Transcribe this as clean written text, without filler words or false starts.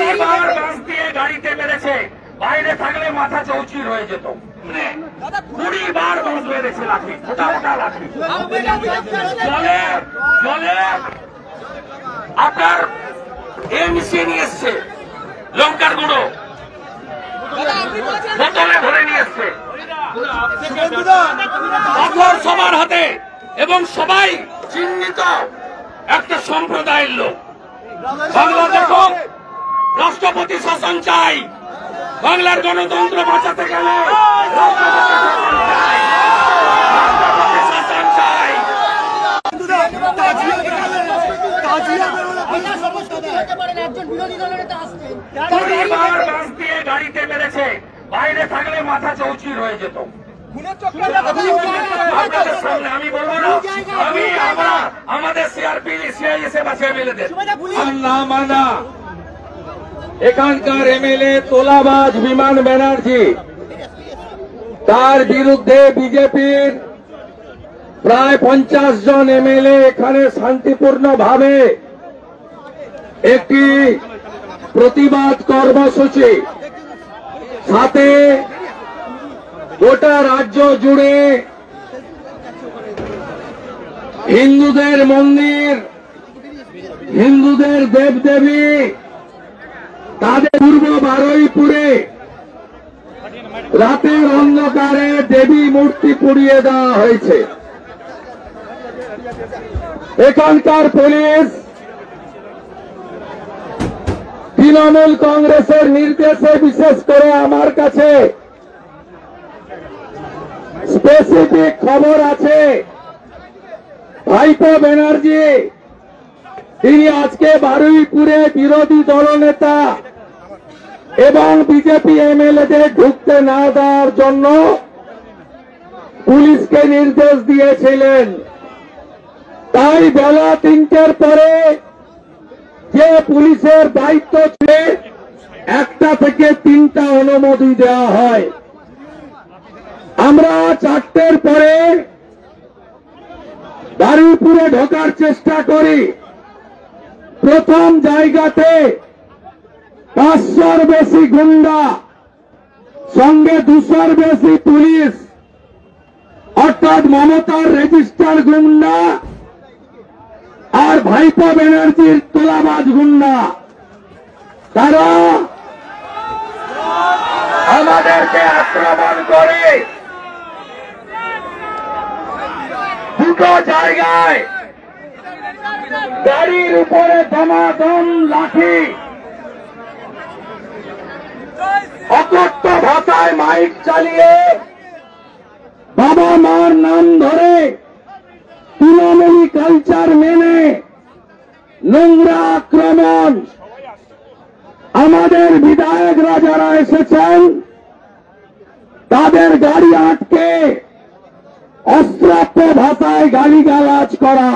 কুড়িবার বাস দিয়ে গাড়িতে মেরেছে, বাইরে থাকলে মাথা চৌচির হয়ে যেত। 20বার বাস মেরেছে লাঠি, মোটা মোটা লাঠি। জলে আপনার মিশিয়ে নিয়ে এসছে, লঙ্কার গুঁড়ো বোতলে ভরে নিয়ে এসছে, পাথর সবার হাতে, এবং সবাই চিহ্নিত একটা সম্প্রদায়ের লোক। বাংলা দেখো, রাষ্ট্রপতি শাসন চাই, বাংলার গণতন্ত্র বাঁচাতে গেলে রাষ্ট্রপতি শাসন চাই। কুড়িবার বাস দিয়ে গাড়িতে মেরেছে, বাইরে থাকলে মাথা চৌচির হয়ে যেত। আপনাদের সামনে আমি বলবো না, আমরা আমাদের সিআরপি সিআইএসএফ আছে এমএলএদের না মানা। এখানকার এমএলএ তোলাবাজ বিমান ব্যানার্জি, তার বিরুদ্ধে বিজেপির প্রায় 50 জন এমএলএ এখানে শান্তিপূর্ণভাবে একটি প্রতিবাদ কর্মসূচি, সাথে গোটা রাজ্য জুড়ে হিন্দুদের মন্দির, হিন্দুদের দেবদেবী, তাদের পূর্ব বারুইপুরে রাতের অন্ধকারে দেবী মূর্তি পুড়িয়ে দেওয়া হয়েছে। এখানকার পুলিশ তৃণমূল কংগ্রেসের নির্দেশে বিশেষ করে আমার কাছে স্পেসিফিক খবর আছে, ভাইপো ব্যানার্জি তিনি আজকে বারুইপুরে বিরোধী দলনেতা এবং বিজেপি এমএলএদের ঢুকতে না দেওয়ার জন্য পুলিশকে নির্দেশ দিয়েছিলেন। তাই বেলা 3টের পরে যে পুলিশের দায়িত্ব ছিল 1টা থেকে 3টা অনুমতি দেওয়া হয়। আমরা 4টের পরে বারুইপুরে ঢোকার চেষ্টা করি। প্রথম জায়গাতে 500-র বেশি গুন্ডা, সঙ্গে 200-র বেশি পুলিশ, অর্থাৎ মমতার রেজিস্টার গুন্ডা আর ভাইপো ব্যানার্জির তোলাবাজ গুন্ডা, তারা আমাদেরকে আক্রমণ করে দুটো জায়গায় গাড়ির উপরে দমাদম লাঠি, অকথ্য ভাষায় মাইক চালিয়ে বাবা মার নাম ধরে তৃণমূলী কালচার মেনে নোংরা আক্রমণ। আমাদের বিধায়করা যারা এসেছেন তাদের গাড়ি আটকে অস্ত্রাপ্য ভাষায় গালিগালাজ করা।